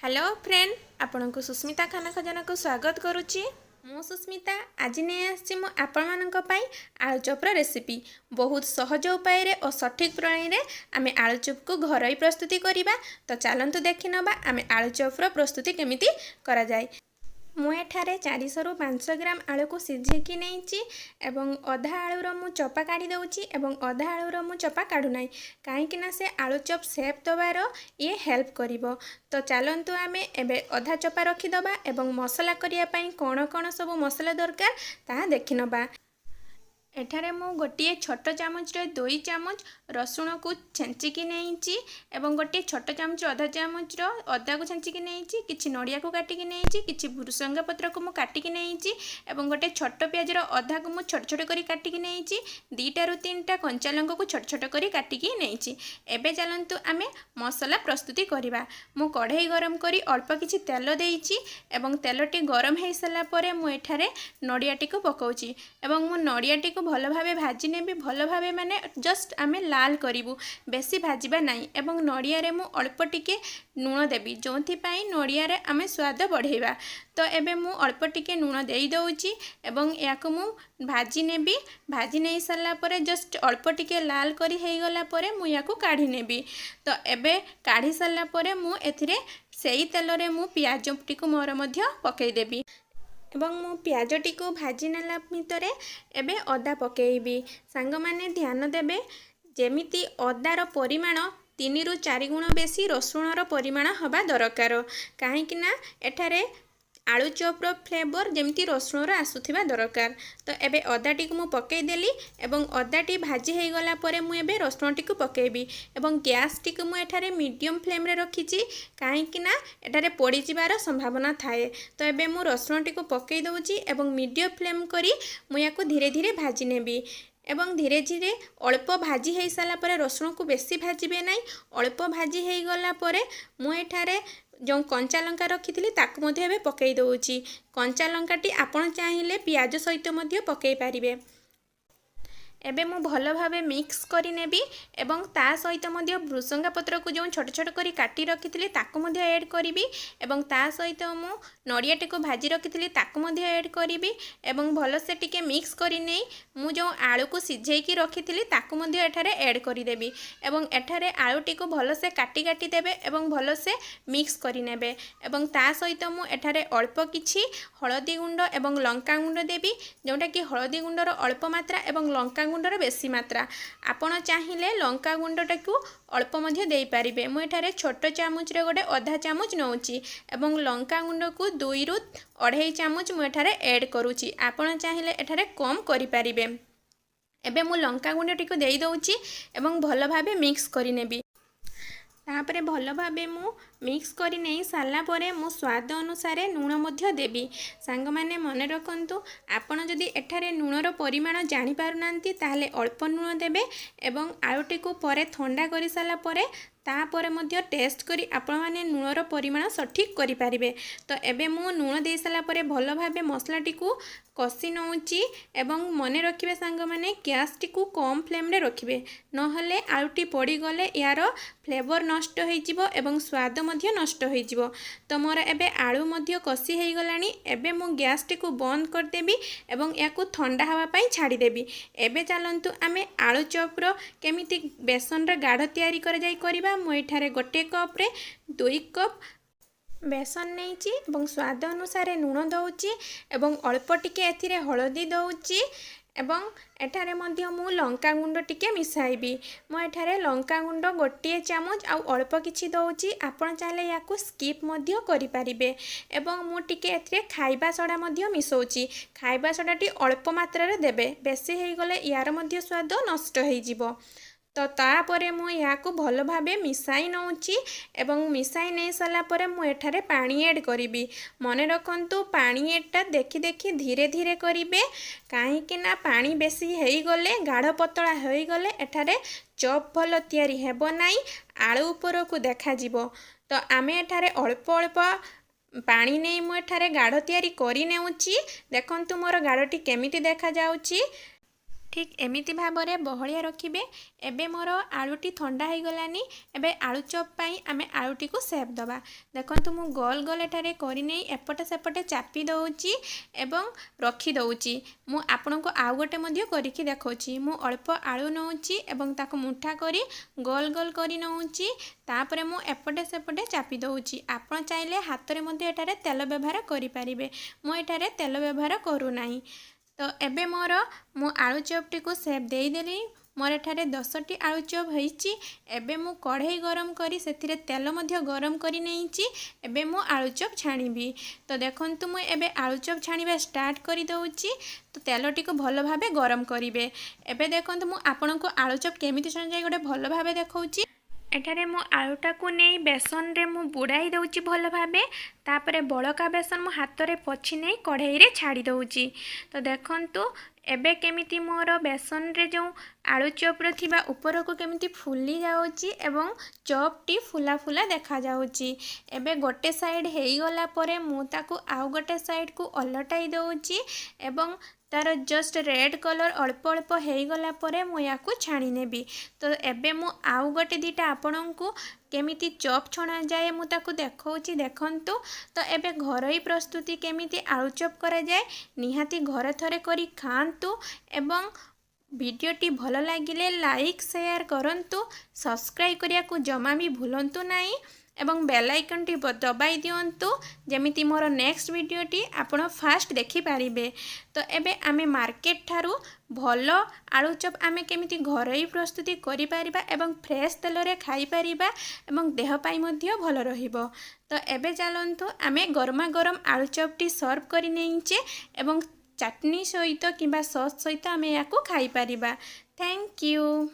Hello friend आपण को सुस्मिता खाना खजाना को स्वागत करुच्ची। मु सुस्मिता आज नहीं आसी आपण आलू चॉपर रेसिपी बहुत सहज उपाय रे और सठिक प्रणाली रे आमे आलू चॉप को घर प्रस्तुति करिबा। तो चलतु देखि नबा आमे आलू चॉपर प्रस्तुति केमिति करा जाय। मु एठारे 400 रु 500 ग्राम आलू को सिझेकी नहीं एवं अधा आलूर मु चपा काढ़ी दउची एवं अधा आलूर मु चपा काढ़ू ना कहीं से आलू चॉप सेप दबार ये हेल्प करिवो। तो चलतु आमे एबे अधा चपा रखीदबा एवं मसला करिया पई कौन कौन सब मसला दरकार ताहा देखि नबा। एठारे मु गोटे छोट चामच रे 2 चामच रसुण को छेंचिकी नहीं एवं गोटे छोट चामच अधा चामच अदा को छेंचिकी नहीं किछि नड़िया को काटिकी नहीं किछि भुरुसंगा पत्र को मु काटिकी नहीं एवं गोटे छोट प्याज रो अधा को मु छोट छोट करी काटिकी नहीं 2टा रु 3टा कंचा लंका को छोट छोट करी काटिकी नहीं। एबे चलंतु आमे मसला प्रस्तुति करिबा। मु कढ़ाई गरम करी अल्प किछि तेल देइछि एवं तेलटी गरम हे सला परे मु एठारे नड़ियाटी को पकाउछि एवं मु नड़ियाटी को भल भावे भाजी नेबी। भल भावे माने जस्ट आमे लाल करिवु बेसी भाजीबा नाही एवं नड़िया रे मु अल्प टिके लूण देबी जोंथि पई नड़िया रे आमे स्वाद बढ़ेबा। तो एबे मु अल्प टिके लूण देई दउची एवं याको मु भाजी नेबी। भाजी नहीं सारा परे जस्ट अल्प टिके लाल करी हेई गला परे मु याको काढ़ी नेबी। तो एबे काढ़ी सारा परे मु एथिरे सेई तेल रे मु प्याज टिको मोर मध्य पकेई देबी एवं मु प्याजटी को भाजी नेला भितरे एबे अदा पकेइबी। सांग माने ध्यान देबे जेमिति अदार परिमाण 3 रु 4 गुण बेसी रसुणर परिमाण हवा दरकार कहीं एठारे आलू चॉपर फ्लेवर जमती रसुणर आसुथिबा दरकार। तो एबे अदाटी को मु पकई देली एवं अदाटी भाजी हे गला परे मु एबे रसुणटी को पकेबी एवं गैस टी को मु एठारे मीडियम फ्लेम रे रखिची कहीं एठारे पोड़ी जिबार संभावना थाए। तो एबे मु रसुणटी को पकई दउची एवं मीडियम फ्लेम करी मु याको धीरे धीरे भाजी नेबी एवं धीरे धीरे अल्प भाजी हो सारा पर रसुण को बेसी भाजबे नहीं अल्प भाजी हो गला परे मु एठारे जो कंचा लंका रखी थी ताकू मध्य एबे पकई दउची। कंचा लंकाटी आपण चाहिए पियाज सहित मध्य पकई पारिबे। एबे मु भल भावे मिक्स करी नेबी एवं ता सहित मध्य भृसंगा पत्र को जो छोट छोट करी काटी रखी थी ताकू मध्य ऐड करिबी एवं ता सहित मु नड़ियाटी को भाजी रखी थी ताकू मध्य ऐड करिबी एवं भल से टिके मिक्स करी नै मु जो आलू को सिझेकी रखी थी ताकू मध्य एठारे ऐड करी देबी एवं एठारे आलूटी को भल से काटी काटी देबे एवं भल से मिक्स करी नेबे एवं ता सहित मु एठारे अल्प किछि हळदी गुंड एवं लंका गुंड देबी जोटा कि हळदी गुंडर अल्प मात्रा एवं लंका गुंडर बेसी मात्रा आपण चाहिए लंका गुंडटा को अल्प मध्य दे पारिबे। मु एठारे छोट चामच रे गोटे अधा चामच नउची एवं लंका गुंड को 2 रु 2.5 चामच मु एठारे ऐड करूची आपण चाहिए एठारे कम करि पारिबे। एबे मु लंका गुंडटी को देई दउची एवं भल भाबे मिक्स करि नेबी। तापरे भल भाबे मु मिक्स करी नहीं सारा परे मु स्वाद अनुसार लूण मध्य देबी। सांग माने मन रखंतु आपण जदि एठारे लूणर परिमाण जानि पारुनांती ताहले अल्प लूण देबे एवं आलूटी को परे ठंडा करि साला परे तापर मध्य टेस्ट करी आपण माने लूणर परिमाण सठिक करि पारिबे। तो एबे मु लूण दे साला परे भल भाबे मसलाटी को कषि नउची एवं मने रखिबे सांग माने गैस टी को कम फ्लेम रे रखिबे नहले आलूटी पड़ी गले यार फ्लेवर नष्ट होई जिवो एवं स्वाद मध्य नष्ट होई जिवो। तो मोर एबे आलू मध्य कषि हेई गलानी एबे मु गैस टी को बंद कर देबी एवं याकू ठंडा हवा पई छाड़ी देबी। एबे चलंतु आमे आलू चॉप रो केमिति बेसन रे गाढ़ तयारी कर जाई करबा। मु एठारे गोटे कप रे 2 कप बेसन नहीं एवं स्वाद अनुसार लूण दउची एवं अल्प टिके एथिरे हळदी दउची एवं एठारे मध्य मु लंका गुंड टिके मिसाइबी। मु एठारे लंका गुंड गोटे चामच आउ अल्प किछि दउची आपण चाहे याकू स्किप मध्य करि पारिबे एवं मु टिके एथिरे खाइबा सोडा मध्य मिसौची। खाइबा सोडाटी अल्प मात्रा रे देबे बेसी हेई गले यार मध्य स्वाद नष्ट हेई जिवो। तो तापरे मु याकू भल भाबे मिसाई नउची एवं मिसाई नहीं साला परे मु एठारे पानी ऐड करिबी। मने रखंतु पानी एटा देखि देखि धीरे धीरे करिबे काहे कि ना पानी बेसी हेई गले गाढ़ पतला हेई गले एठारे चॉप भल तयारी हेबो नाही आलू ऊपर को देखा जिवो। तो आमे एठारे अल्प अल्प पानी नहीं मु एठारे गाढ़ तयारी करि नेउची। देखंतु मोर गाढ़टी केमिति देखा जाउची ठीक एमिति भाबरे बहलिया रखिबे। एबे मोर आलूटी ठंडा हो गलानी। एबे आलू चॉप पाई आमे आलूटी को सेप दबा। देखंतु मु गोल गोल एठारे करि नै एपटे सेपटे चापी दउची एवं रखी दउची। मु आपनको आउ गोटे मध्य करिकि देखौची। मु अल्प आलू नउची एवं ताको मुठा करी गोल गोल करी नउची। तापरे मु एपटे सेपटे चापी दउची। आपण चाइले हातरे मध्य एठारे तेल व्यवहार करि पारिबे। मु एठारे तेल व्यवहार करू नाही। तो एबे मोर मु आलू चॉपटी को सेप देई देली। मोर एठारे 10टी आलू चॉप होईची। एबे मु कढ़ई गरम करी सेथिरे तेल मध्य गरम करी नेईची। एबे मु आलू चॉप छाणीबी। तो देखंतु मु एबे आलू चॉप छाणीबा स्टार्ट करी दउची। तो तेलटी को भल भाबे गरम करिवे। एबे देखंतु मु आपनको आलू चॉप केमिति छाणाଯାଏ गोटे भल भाबे देखौची। एठारे मु आलूटा को नहीं बेसन रे मु बुड़ाई दउची भल भाबे। तापरे बड़का बेसन मु हाथ रे पछी नहीं कढ़ई रे छाड़ी दउची। तो देखंतु एबे केमिति मोर बेसन रे जो आलू चॉप रे थिबा ऊपर को केमिति फुली जाउची एवं चॉप टी फुला फुला देखा जाउची। एबे गोटे साइड हेई गला परे मु ताको आउ गोटे साइड को अलटाई दउची एवं तार जस्ट रेड कलर अल्प अल्प हेई गला परे मु याकू छाणी नेबी। तो एबे मु आउ गोटे दीटा आपनंकु केमिति चॉप छणा जाए मु ताकू देखौची। देखंतु तो एबे घरोई प्रस्तुति केमिति आलू चॉप करा जाए निहाती घरे थरे करी खांतु एवं वीडियोटी भल लागिले लाइक शेयर करंतु। सब्सक्राइब करिया को जमा भी भूलंतु नाही एवं बेल आइकन टी दबाई दियंतु जेमिति मोर नेक्स्ट वीडियोटी आपण फास्ट देखि पारिबे। तो एबे आमे मार्केट ठारू भल आलू चॉप आमे केमिति घरोई प्रस्तुति करि पारिबा एवं फ्रेश तेल रे खाई पारिबा एवं देह पाई मध्य भल रहिबो। तो एबे चलंतु आमे गरमा गरम आलू चॉप टी सर्व करि नेइचे एवं चटनी सहित किंबा सॉस सहित आमे याकू खाई पारिबा। Thank you.